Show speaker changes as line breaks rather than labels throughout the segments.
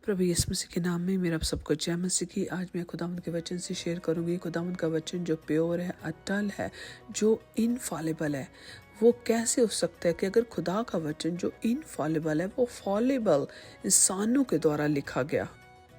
प्रभु यीशु मसीह के नाम में मेरा सबको जय मसीह की। आज मैं खुदावंद के वचन से शेयर करूंगी। खुदावंद का वचन जो प्योर है, अटल है, जो इनफॉलेबल है, वो कैसे हो सकता है कि अगर खुदा का वचन जो इनफॉलेबल है वो फॉलेबल इंसानों के द्वारा लिखा गया।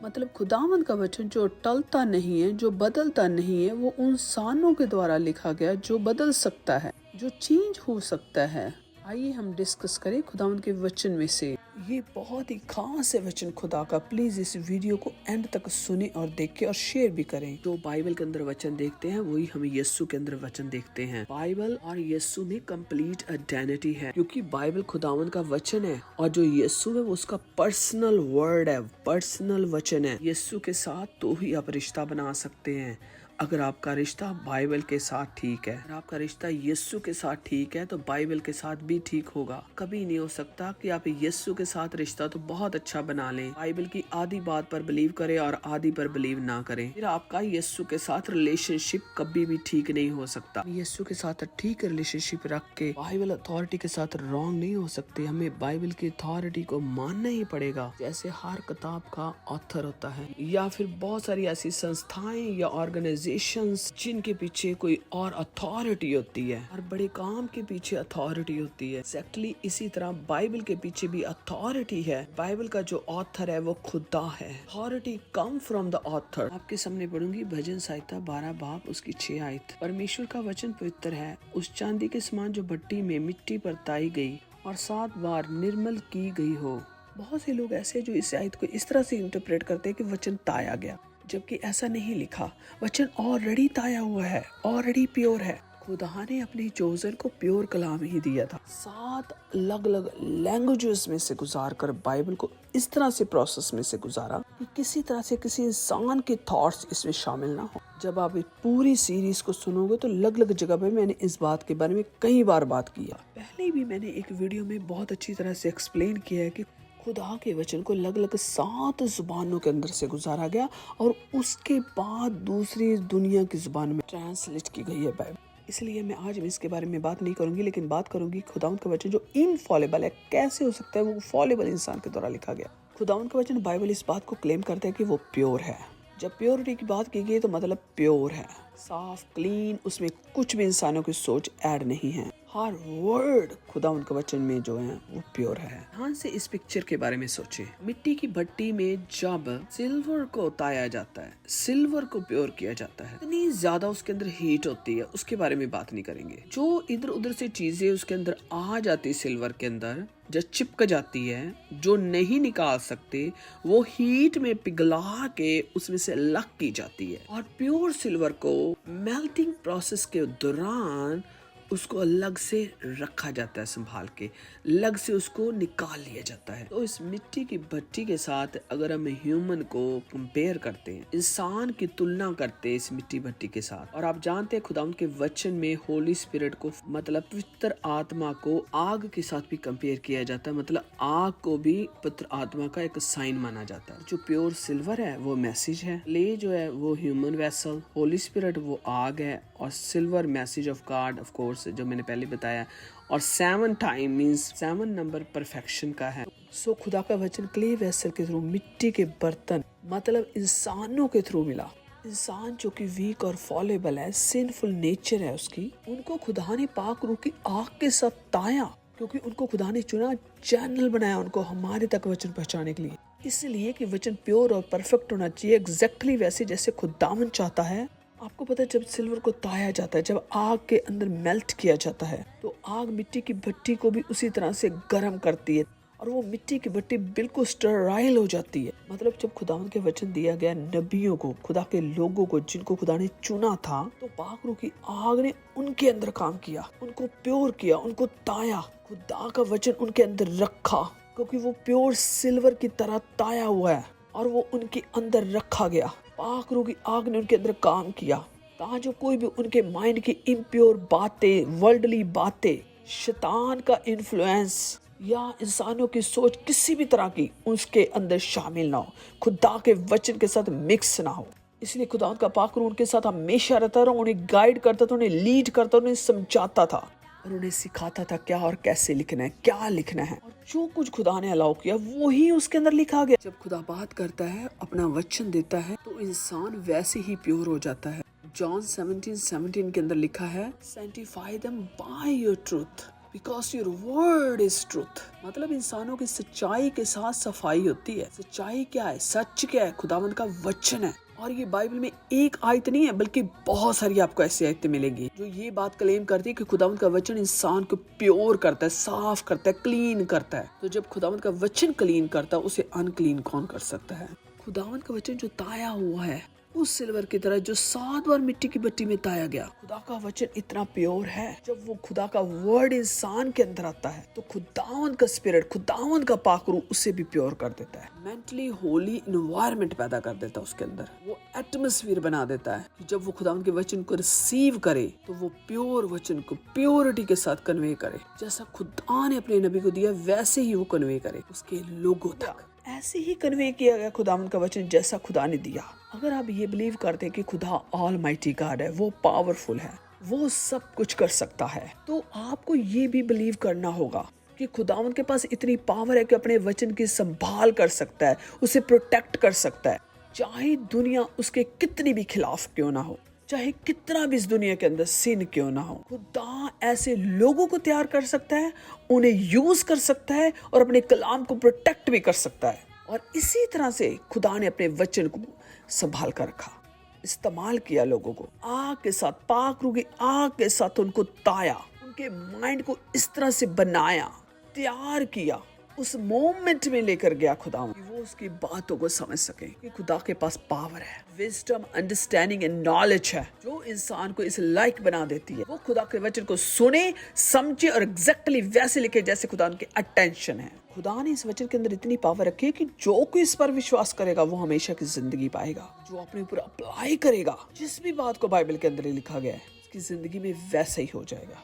मतलब खुदावंद का वचन जो टलता नहीं है, जो बदलता नहीं है, वो इंसानों के द्वारा लिखा गया जो बदल सकता है, जो चेंज हो सकता है। आइए हम डिस्कस करें खुदावंद के वचन में से। ये बहुत ही खास है वचन खुदा का। प्लीज इस वीडियो को एंड तक सुने और देखें और शेयर भी करें। जो बाइबल के अंदर वचन देखते हैं वही हम यीशु के अंदर वचन देखते हैं। बाइबल और यीशु में कंप्लीट आइडेंटिटी है, क्योंकि बाइबल खुदावंद का वचन है और जो यीशु है वो उसका पर्सनल वर्ड है, पर्सनल वचन है। यीशु के साथ तो ही आप रिश्ता बना सकते हैं। अगर आपका रिश्ता बाइबल के साथ ठीक है, अगर आपका रिश्ता यीशु के साथ ठीक है तो बाइबल के साथ भी ठीक होगा। कभी नहीं हो सकता कि आप यीशु के साथ रिश्ता तो बहुत अच्छा बना लें, बाइबल की आधी बात पर बिलीव करें और आधी पर बिलीव ना करें, फिर आपका यीशु के साथ रिलेशनशिप कभी भी ठीक नहीं हो सकता। यीशु के साथ ठीक रिलेशनशिप रख के बाइबल अथॉरिटी के साथ रॉन्ग नहीं हो सकते। हमें बाइबल की अथॉरिटी को मानना ही पड़ेगा, जैसे हर किताब का ऑथर होता है, या फिर बहुत सारी ऐसी संस्थाएं या ऑर्गेनाइजेशन जिनके पीछे कोई और अथॉरिटी होती है। हर बड़े काम के पीछे अथॉरिटी होती है। एक्जेक्टली इसी तरह बाइबल के पीछे भी अथॉरिटी है। बाइबल का जो ऑथर है वो खुदा है। Authority come from the author. आपके सामने पढ़ूंगी भजन संहिता 12 बाब उसकी 6 आयत। परमेश्वर का वचन पवित्र है, उस चांदी के समान जो भट्टी में मिट्टी पर ताई गई और 7 बार निर्मल की गई हो। बहुत से लोग ऐसे जो इस आयत को इस तरह से इंटरप्रेट करते हैं कि वचन ताया गया, जबकि ऐसा नहीं लिखा। वचन ऑलरेडी ताया हुआ है, ऑलरेडी प्योर है। खुदा ने अपने चोजर को प्योर कलाम ही दिया था। 7 अलग अलग लैंग्वेजेस में से गुजार कर बाइबल को इस तरह से प्रोसेस में से गुजारा कि किसी तरह से किसी इंसान के थॉट्स इसमें शामिल ना हो। जब आप इस पूरी सीरीज को सुनोगे तो अलग अलग जगह पे मैंने इस बात के बारे में कई बार बात किया। पहले भी मैंने एक वीडियो में बहुत अच्छी तरह से एक्सप्लेन किया है कि खुदा के वचन को अलग अलग 7 जुबानों के अंदर से गुजारा गया और उसके बाद दूसरी दुनिया की जुबान में ट्रांसलेट की गई है बाइबल। इसलिए मैं आज इसके बारे में बात नहीं करूंगी, लेकिन बात करूंगी खुदावंद का वचन जो इनफॉलेबल है कैसे हो सकता है वो फॉलेबल इंसान के द्वारा लिखा गया। खुदावंद का वचन बाइबल इस बात को क्लेम करता है कि वो प्योर है। जब प्योरिटी की बात की गई तो मतलब प्योर है, साफ, क्लीन, उसमें कुछ भी इंसानों की सोच ऐड नहीं है। हर वर्ड खुदा उनके वचन में जो है वो प्योर है। ध्यान से इस पिक्चर के बारे में सोचें। मिट्टी की भट्टी में जब सिल्वर को ताया जाता है, सिल्वर को प्योर किया जाता है, इतनी ज्यादा उसके अंदर हीट होती है, उसके बारे में बात नहीं करेंगे। जो इधर उधर से चीजें उसके अंदर आ जाती है, सिल्वर के अंदर जो चिपक जाती है, जो नहीं निकाल सकते, वो हीट में पिघला के उसमें से अलग की जाती है। और प्योर सिल्वर को मेल्टिंग प्रोसेस के दौरान उसको अलग से रखा जाता है, संभाल के अलग से उसको निकाल लिया जाता है। तो इस मिट्टी की भट्टी के साथ अगर हम ह्यूमन को कंपेयर करते हैं, इंसान की तुलना करते हैं इस मिट्टी भट्टी के साथ, और आप जानते हैं खुदावंद के वचन में होली स्पिरिट को मतलब पवित्र आत्मा को आग के साथ भी कंपेयर किया जाता है। मतलब आग को भी पवित्र आत्मा का एक साइन माना जाता है। जो प्योर सिल्वर है वो मैसेज है, ले जो है वो ह्यूमन वेसल, होली स्पिरिट वो आग है, और silver message of God of course जो मैंने पहले बताया, और 7 टाइम मींस 7 नंबर परफेक्शन का है। सो खुदा का वचन क्ले वेसल के थ्रू, मिट्टी के बर्तन, मतलब इंसानों के थ्रू मिला। इंसान जो कि वीक और फॉलेबल है, सिनफुल नेचर है उसकी, उनको खुदा ने पाक रूह की आग के साथ ताया, क्योंकि उनको खुदा ने चुना, चैनल बनाया उनको हमारे तक वचन पहुंचाने के लिए। इसलिए कि वचन प्योर और परफेक्ट होना चाहिए, एग्जैक्टली वैसे जैसे खुदावन चाहता है। आपको पता है जब सिल्वर को ताया जाता है, जब आग के अंदर मेल्ट किया जाता है, तो आग मिट्टी की भट्टी को भी उसी तरह से गर्म करती है और वो मिट्टी की भट्टी बिल्कुल स्टराइल हो जाती है। मतलब जब खुदावंद के वचन दिया गया नबियों को, खुदा के लोगों को जिनको खुदा ने चुना था, तो पाक रूह की आग ने उनके अंदर काम किया, उनको प्योर किया, उनको ताया, खुदा का वचन उनके अंदर रखा, क्योंकि वो प्योर सिल्वर की तरह ताया हुआ है और वो उनके अंदर रखा गया। पाक रूह की आग ने उनके अंदर काम किया, ताकि जो कोई भी उनके माइंड की इम्प्योर बातें, वर्ल्डली बातें, शैतान का इन्फ्लुएंस या इंसानों की सोच किसी भी तरह की उसके अंदर शामिल ना हो, खुदा के वचन के साथ मिक्स ना हो। इसलिए खुदा का पाक रूह उनके साथ हमेशा रहता रहा, उन्हें गाइड करता था, उन्हें लीड करता, उन्हें समझाता था। और उन्हें सिखाता था क्या और कैसे लिखना है, क्या लिखना है, और जो कुछ खुदा ने अलाउ किया वो ही उसके अंदर लिखा गया। जब खुदा बात करता है, अपना वचन देता है, तो इंसान वैसे ही प्योर हो जाता है। जॉन 17:17 के अंदर लिखा है, sanctify them by your truth because your word is truth. मतलब इंसानों की सच्चाई के साथ सफाई होती है। सच्चाई क्या है, सच क्या है, खुदावंद का वचन है। और ये बाइबल में एक आयत नहीं है, बल्कि बहुत सारी आपको ऐसी आयतें मिलेंगी जो ये बात क्लेम करती है कि खुदावंद का वचन इंसान को प्योर करता है, साफ करता है, क्लीन करता है। तो जब खुदावंद का वचन क्लीन करता है, उसे अनक्लीन कौन कर सकता है। खुदावंद का वचन जो ताया हुआ है उस सिल्वर की तरह जो 7 बार मिट्टी की भट्टी में ताया गया। खुदा का वचन इतना प्योर है, जब वो खुदा का वर्ड इंसान के अंदर आता है तो खुदावंद का स्पिरिट, खुदावंद का पाक रूह उसे भी प्योर कर देता है। मेंटली होली एनवायरनमेंट पैदा कर देता है उसके अंदर। वो एटमॉस्फेयर बना देता है कि जब वो खुदावंद के वचन को रिसीव करे तो वो प्योर वचन को प्योरिटी के साथ कन्वे करे। जैसा खुदा ने अपने नबी को दिया वैसे ही वो कन्वे करे उसके लोगों तक। ऐसे ही कन्वे किया गया खुदावंद का वचन जैसा खुदा ने दिया। अगर आप ये बिलीव करते हैं कि खुदा ऑलमाइटी गॉड है, वो पावरफुल है, वो सब कुछ कर सकता है, तो आपको ये भी बिलीव करना होगा कि खुदावंद के पास इतनी पावर है कि अपने वचन की संभाल कर सकता है, उसे प्रोटेक्ट कर सकता है। चाहे दुनिया उसके कितनी भी खिलाफ क्यों ना हो, चाहे कितना भी इस दुनिया के अंदर सिन क्यों ना हो, खुदा ऐसे लोगों को तैयार कर सकता है, उन्हें यूज कर सकता है और अपने कलाम को प्रोटेक्ट भी कर सकता है। और इसी तरह से खुदा ने अपने वचन को संभाल कर रखा, इस्तेमाल किया, लोगों को आग के साथ, पाक रूह की आग के साथ उनको ताया, उनके माइंड को इस तरह से बनाया, तैयार किया, उस मोमेंट में लेकर गया खुदा कि वो उसकी बातों को समझ सके कि खुदा के पास पावर है, विजडम, अंडरस्टैंडिंग एंड नॉलेज है जो इंसान को इस लायक बना देती है वो खुदा के वचन को सुने, समझे और एग्जैक्टली वैसे लिखे जैसे खुदा उनके अटेंशन है। खुदा ने इस वचन के अंदर इतनी पावर रखी है कि जो कोई इस पर विश्वास करेगा वो हमेशा की जिंदगी पाएगा। जो अपने ऊपर अप्लाई करेगा, जिस भी बात को बाइबल के अंदर लिखा गया है, उसकी जिंदगी में वैसा ही हो जाएगा।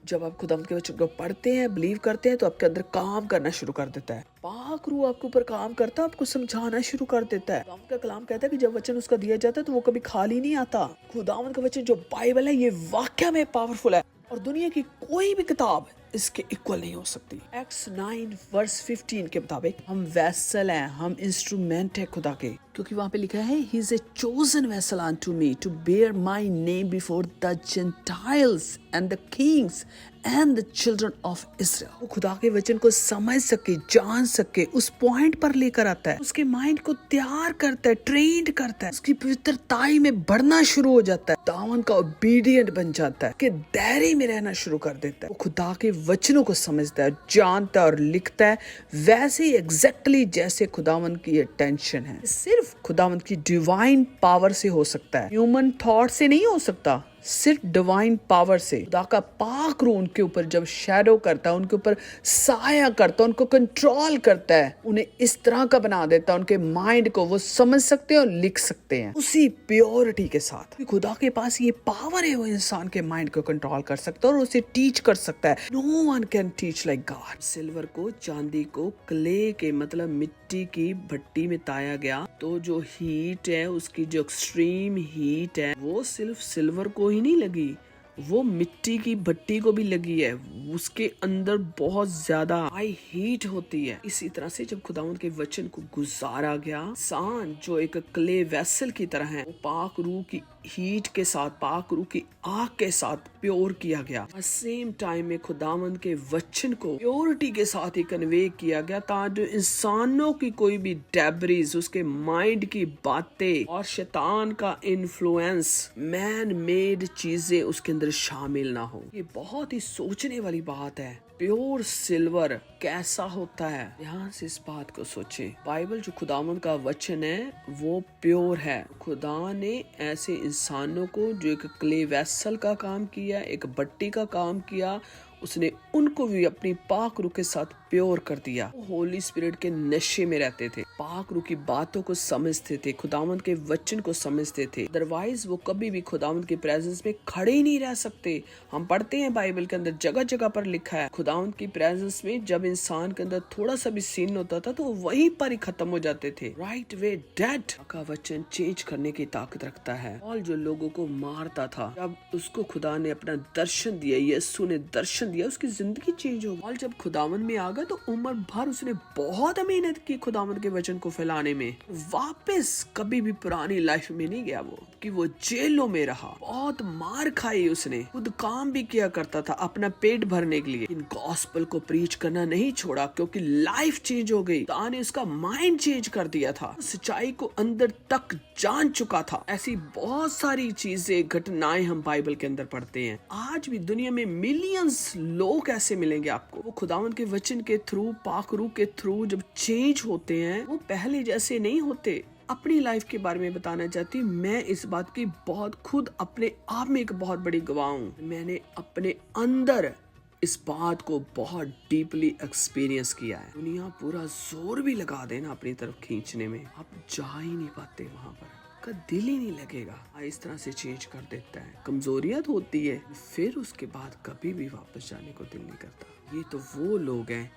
जब आप खुदावंद के वचन को पढ़ते हैं, बिलीव करते हैं, तो आपके अंदर काम करना शुरू कर देता है। पाक रूह आपके ऊपर काम करता है, आपको समझाना शुरू कर देता है। खुदावंद का कलाम कहता है कि जब वचन उसका दिया जाता है तो वो कभी खाली नहीं आता। खुदावंद का वचन जो बाइबल है ये वाकई में पावरफुल है और दुनिया की कोई भी किताब इसके इक्वल नहीं हो सकती। Acts 9:15 के मुताबिक हम वैसल हैं, हम इंस्ट्रूमेंट है खुदा के, क्योंकि वहां पे लिखा है He is a chosen vessel unto me to bear my name before the Gentiles and the kings and the children of Israel। वो खुदा के वचन को समझ सके, जान सके, उस पॉइंट पर लेकर आता है, उसके माइंड को तैयार करता है, ट्रेंड करता है, उसकी पवित्रताई में बढ़ना शुरू हो जाता है, दामन का ओबीडिएंट बन जाता है, कि दायरे में रहना शुरू कर देता है। वो खुदा के वचनों को समझता है, जानता है और लिखता है वैसे ही एग्जैक्टली जैसे खुदावंद की अटेंशन है। सिर्फ खुदावंद की डिवाइन पावर से हो सकता है, ह्यूमन थॉट से नहीं हो सकता, सिर्फ डिवाइन पावर से। खुदा का पाक रूह उनके ऊपर जब शैडो करता है, उनके ऊपर साया करता है, उनको कंट्रोल करता है, उन्हें इस तरह का बना देता है, उनके माइंड को वो समझ सकते हैं और लिख सकते हैं उसी प्योरिटी के साथ। खुदा के पास ये पावर है, वो इंसान के माइंड को कंट्रोल कर सकता है और उसे टीच कर सकता है। No one can teach like God. Silver को, चांदी को क्ले के मतलब मिट्टी की भट्टी में ताया गया, तो जो हीट है, उसकी जो एक्सट्रीम हीट है, वो सिर्फ सिल्वर को ही नहीं लगी, वो मिट्टी की भट्टी को भी लगी है। उसके अंदर बहुत ज्यादा हाई हीट होती है। इसी तरह से जब खुदावंद के वचन को गुजारा गया, इंसान जो एक क्ले वेसल की तरह है, वो पाक रूह की हीट के साथ, पाक रूह की आग के साथ प्योर किया गया। सेम टाइम में खुदावंद के वचन को प्योरिटी के साथ ही कन्वे किया गया, ताकि इंसानों की कोई भी डेब्रिज, उसके माइंड की बातें और शैतान का इन्फ्लुएंस, मैन मेड चीजें उसके अंदर शामिल ना हो। ये बहुत ही सोचने वाली बात है। प्योर सिल्वर कैसा होता है, ध्यान से इस बात को सोचें। बाइबल जो खुदावंद का वचन है वो प्योर है। खुदा ने ऐसे इंसानों को जो एक क्ले वेसल का काम किया, एक भट्टी का काम किया, उसने उनको भी अपनी पाक रूह के साथ प्योर कर दिया। वो होली स्पिरिट के नशे में रहते थे, पाक रूह की बातों को समझते थे, खुदावंद के वचन को समझते थे। अदरवाइज वो कभी भी खुदावंद की प्रेजेंस में खड़े ही नहीं रह सकते। हम पढ़ते हैं बाइबल के अंदर जगह जगह पर लिखा है, खुदावंद की प्रेजेंस में जब इंसान के अंदर थोड़ा सा भी सीन होता था तो वो वहीं पर ही खत्म हो जाते थे। राइट वे डेड का वचन चेंज करने की ताकत रखता है। और जो लोगों को मारता था, जब उसको खुदा ने अपना दर्शन दिया, यीशु ने दर्शन दिया, उसकी जिंदगी चेंज हो गई। और जब खुदावंद में आ गया तो उम्र भर उसने बहुत मेहनत की खुदावंद के वचन को फैलाने में। वापस कभी भी पुरानी लाइफ में नहीं गया वो, कि वो जेलों में रहा, बहुत मार खाई उसने, खुद काम भी किया करता था अपना पेट भरने के लिए। इन गॉस्पेल को प्रीच करना नहीं छोड़ा क्योंकि लाइफ चेंज हो गई। खुदा ने उसका माइंड चेंज कर दिया था, सच्चाई को अंदर तक जान चुका था। ऐसी बहुत सारी चीजें, घटनाएं हम बाइबल के अंदर पढ़ते हैं। आज भी दुनिया में मिलियंस लोग ऐसे मिलेंगे आपको, वो खुदावंद के वचन के थ्रू, पाक रूह के थ्रू जब चेंज होते हैं, वो पहले जैसे नहीं होते। अपनी लाइफ के बारे में बताना चाहती हूँ, मैं इस बात की बहुत खुद अपने आप में एक बहुत बड़ी गवाह हूँ। मैंने अपने अंदर इस बात को बहुत डीपली एक्सपीरियंस किया है। दुनिया पूरा जोर भी लगा देना अपनी तरफ खींचने में, आप जा ही नहीं पाते वहां पर, का दिल ही नहीं लगेगा। इस तरह से चेंज कर देता है। कमजोरियां होती है, फिर उसके बाद कभी भी वापस जाने को दिल नहीं करता। ये तो वो लोग हैं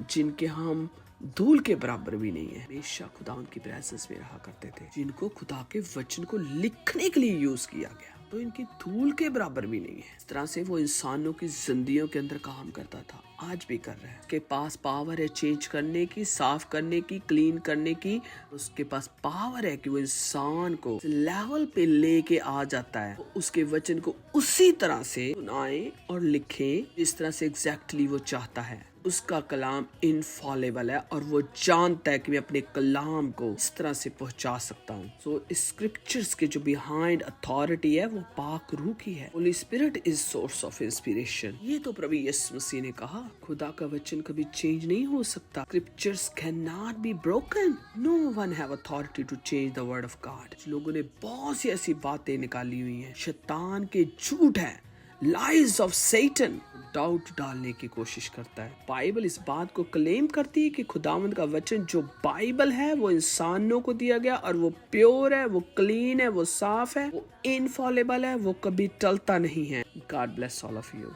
जिनके हम धूल के बराबर भी नहीं है, हमेशा खुदा उनकी प्रेजेंस में रहा करते थे, जिनको खुदा के वचन को लिखने के लिए यूज किया गया, तो इनकी धूल के बराबर भी नहीं है। इस तरह से वो इंसानों की जिंदगियों के अंदर काम करता था, आज भी कर रहा है। उसके पास पावर है चेंज करने की, साफ करने की, क्लीन करने की। उसके पास पावर है कि वो इंसान को लेवल पे लेके आ जाता है, वो उसके वचन को उसी तरह से सुनाए और लिखे जिस तरह से एग्जैक्टली वो चाहता है। उसका कलाम इनफॉलेबल है और वो जानता है कि मैं अपने कलाम को इस तरह से पहुंचा सकता हूँ। सो स्क्रिप्चर्स के जो बिहाइंड अथॉरिटी है वो पाक रूह की है। Holi spirit is source of inspiration. ये तो प्रभु यीशु मसीह ने कहा, खुदा का वचन कभी चेंज नहीं हो सकता। Scriptures can not be broken. No one have authority to change the word of God. लोगों ने बहुत सी ऐसी बातें निकाली हुई हैं, शैतान के झूठ है, लाइज ऑफ सैटन, डाउट डालने की कोशिश करता है। बाइबल इस बात को क्लेम करती है कि खुदावंद का वचन जो बाइबल है वो इंसानों को दिया गया और वो प्योर है, वो क्लीन है, वो साफ है, वो इनफॉलेबल है, वो कभी टलता नहीं है। God bless all of you.